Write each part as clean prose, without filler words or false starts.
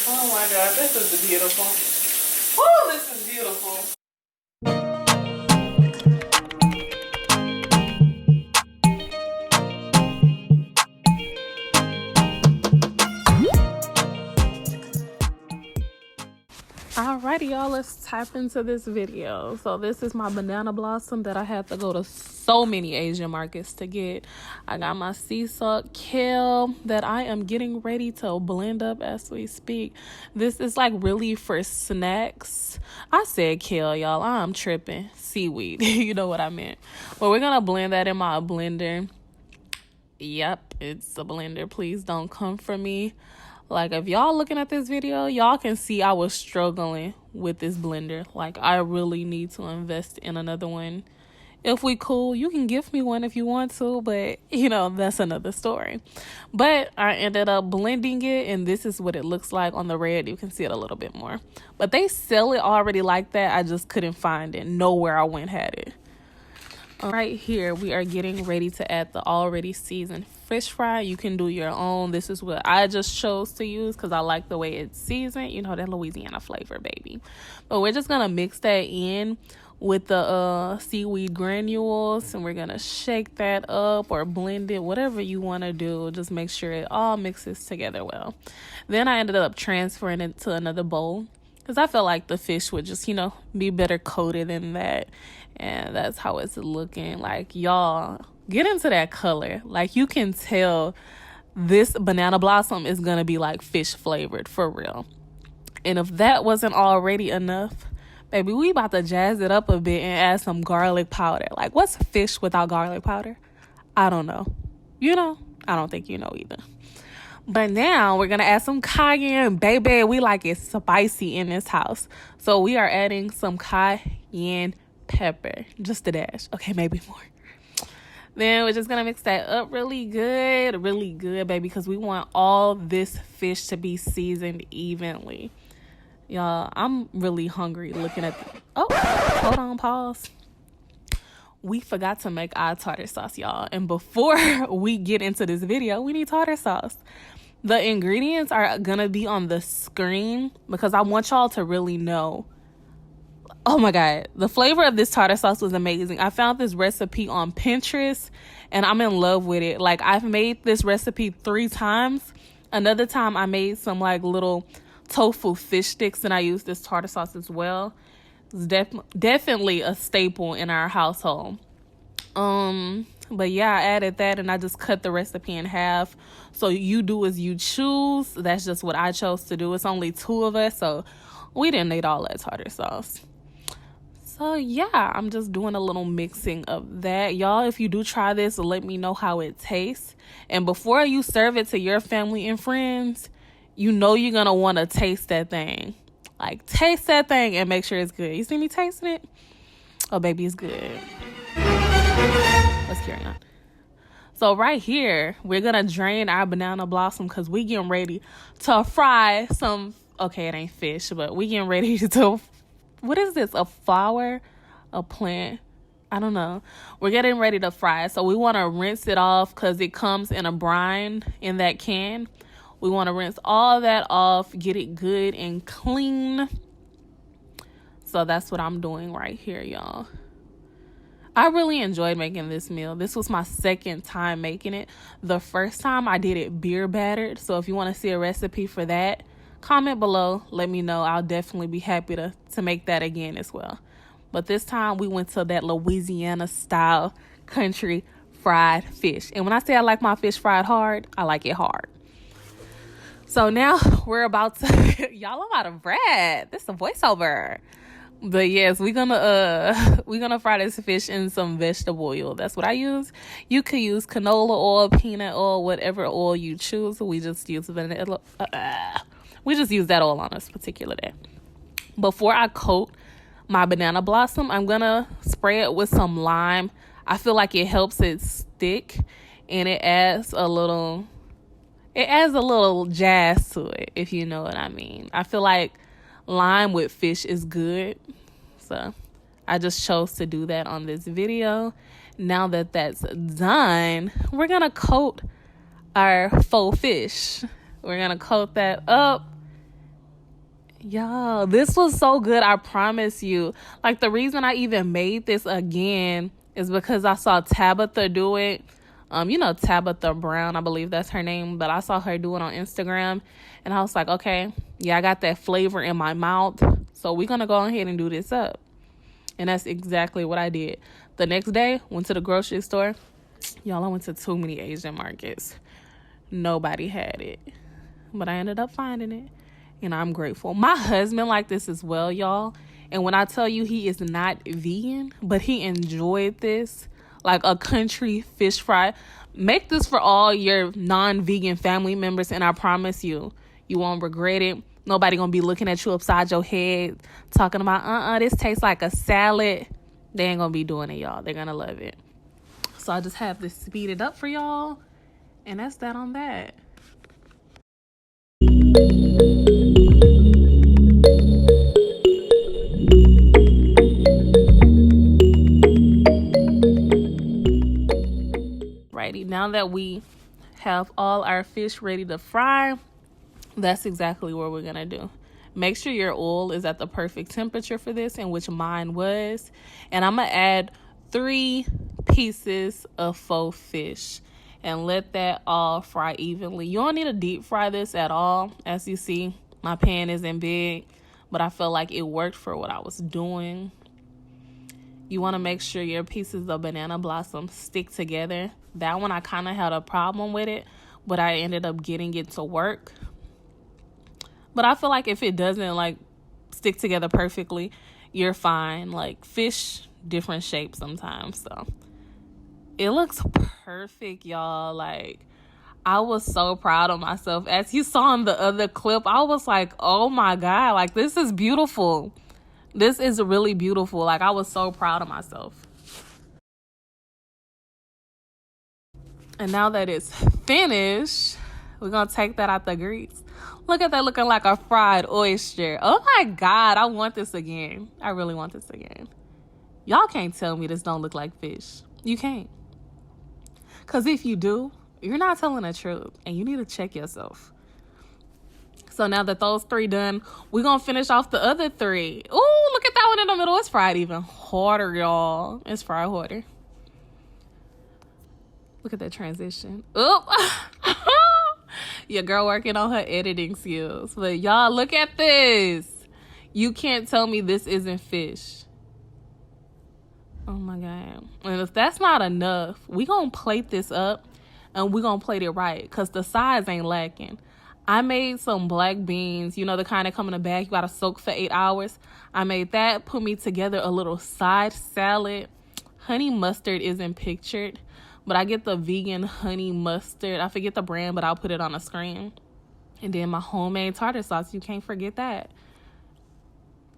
Oh my God, this is beautiful. Oh, this is beautiful. Alrighty, y'all, let's tap into this video. So this is my banana blossom that I had to go to so many Asian markets to get. I got my sea salt kale that I am getting ready to blend up as we speak. This is like really for snacks. I said kale, y'all. I'm tripping. Seaweed. You know what I meant. But we're gonna blend that in my blender. Yep, it's a blender. Please don't come for me. Like, if y'all looking at this video, y'all can see I was struggling with this blender. Like, I really need to invest in another one. If we cool, you can give me one if you want to, but, you know, that's another story. But I ended up blending it, and this is what it looks like on the red. You can see it a little bit more. But they sell it already like that. I just couldn't find it. Nowhere I went had it. Right here, we are getting ready to add the already seasoned fish fry. You can do your own. This is what I just chose to use because I like the way it's seasoned. You know, that Louisiana flavor, baby. But we're just going to mix that in with the seaweed granules, and we're going to shake that up or blend it, whatever you want to do. Just make sure it all mixes together well. Then I ended up transferring it to another bowl because I felt like the fish would just, you know, be better coated than that. And that's how it's looking. Like, y'all, get into that color. Like, you can tell this banana blossom is going to be, like, fish flavored for real. And if that wasn't already enough, baby, we about to jazz it up a bit and add some garlic powder. Like, what's fish without garlic powder? I don't know. You know? I don't think you know either. But now we're going to add some cayenne. Baby, we like it spicy in this house. So we are adding some cayenne pepper, just a dash. Okay, maybe more. Then we're just gonna mix that up really good, baby, because we want all this fish to be seasoned evenly. Y'all, I'm really hungry looking at hold on, pause. We forgot to make our tartar sauce, y'all, and before we get into this video, we need tartar sauce. The ingredients are gonna be on the screen because I want y'all to really know. Oh my God, the flavor of this tartar sauce was amazing. I found this recipe on Pinterest and I'm in love with it. Like, I've made this recipe 3 times. Another time I made some like little tofu fish sticks and I used this tartar sauce as well. It's definitely a staple in our household. But yeah, I added that and I just cut the recipe in half. So you do as you choose. That's just what I chose to do. It's only 2 of us, so we didn't need all that tartar sauce. So yeah, I'm just doing a little mixing of that. Y'all, if you do try this, let me know how it tastes. And before you serve it to your family and friends, you know you're going to want to taste that thing. Like, taste that thing and make sure it's good. You see me tasting it? Oh, baby, it's good. Let's carry on. So right here, we're going to drain our banana blossom because we getting ready to fry some, okay, it ain't fish, but we getting ready to, what is this, a flower, a plant? I don't know. We're getting ready to fry it. So we want to rinse it off because it comes in a brine in that can. We want to rinse all that off, get it good and clean. So that's what I'm doing right here, y'all. I really enjoyed making this meal. This was my 2nd time making it. The first time I did it beer battered. So if you want to see a recipe for that, comment below. Let me know. I'll definitely be happy to make that again as well. But this time we went to that Louisiana style country fried fish. And when I say I like my fish fried hard, I like it hard. So now we're about to, y'all, I'm out of breath. This is a voiceover. But yes, we're gonna fry this fish in some vegetable oil. That's what I use. You could use canola oil, peanut oil, whatever oil you choose. We just use vanilla. We just use that oil on this particular day. Before I coat my banana blossom, I'm gonna spray it with some lime. I feel like it helps it stick, and it adds a little jazz to it, if you know what I mean. I feel like lime with fish is good, so I just chose to do that on this video. Now that that's done, we're gonna coat our faux fish. We're gonna coat that up Y'all, this was so good. I promise you. Like, the reason I even made this again is because I saw Tabitha do it. You know, Tabitha Brown, I believe that's her name, but I saw her do it on Instagram, and I was like, okay, yeah, I got that flavor in my mouth, so we're gonna go ahead and do this up. And that's exactly what I did. The next day, went to the grocery store. Y'all, I went to too many Asian markets. Nobody had it, but I ended up finding it, and I'm grateful. My husband liked this as well, y'all. And when I tell you he is not vegan, but he enjoyed this, like a country fish fry. Make this for all your non-vegan family members, and I promise you, you won't regret it. Nobody gonna be looking at you upside your head, talking about, this tastes like a salad. They ain't gonna be doing it, y'all. They're gonna love it. So I just have this speeded up for y'all, and that's that on that. Righty, now that we have all our fish ready to fry, that's exactly what we're gonna do. Make sure your oil is at the perfect temperature for this, and which mine was. And I'm gonna add 3 pieces of faux fish and let that all fry evenly. You don't need to deep fry this at all. As you see, my pan isn't big, but I felt like it worked for what I was doing. You want to make sure your pieces of banana blossom stick together. That one, I kind of had a problem with it, but I ended up getting it to work. But I feel like if it doesn't like stick together perfectly, you're fine. Like, fish, different shapes sometimes. So it looks perfect, y'all. Like, I was so proud of myself. As you saw in the other clip, I was like, oh my God, like, this is beautiful. This is really beautiful. Like, I was so proud of myself. And now that it's finished, we're going to take that out the grease. Look at that, looking like a fried oyster. Oh my God, I want this again. I really want this again. Y'all can't tell me this don't look like fish. You can't. Because if you do, you're not telling the truth, and you need to check yourself. So now that those 3 done, we're going to finish off the other 3. Ooh, look at that one in the middle. It's fried even harder, y'all. It's fried harder. Look at that transition. Oh, your girl working on her editing skills. But y'all, look at this. You can't tell me this isn't fish. Oh my God. And if that's not enough, we going to plate this up, and we going to plate it right, because the sides ain't lacking. I made some black beans, you know, the kind that come in a bag. You got to soak for 8 hours. I made that, put me together a little side salad. Honey mustard isn't pictured, but I get the vegan honey mustard. I forget the brand, but I'll put it on the screen. And then my homemade tartar sauce. You can't forget that.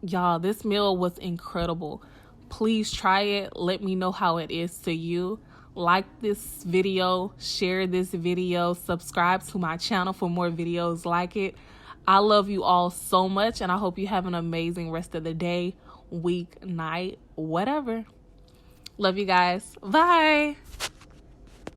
Y'all, this meal was incredible. Please try it. Let me know how it is to you. Like this video, share this video, subscribe to my channel for more videos like it. I love you all so much, and I hope you have an amazing rest of the day, week, night, whatever. Love you guys. Bye.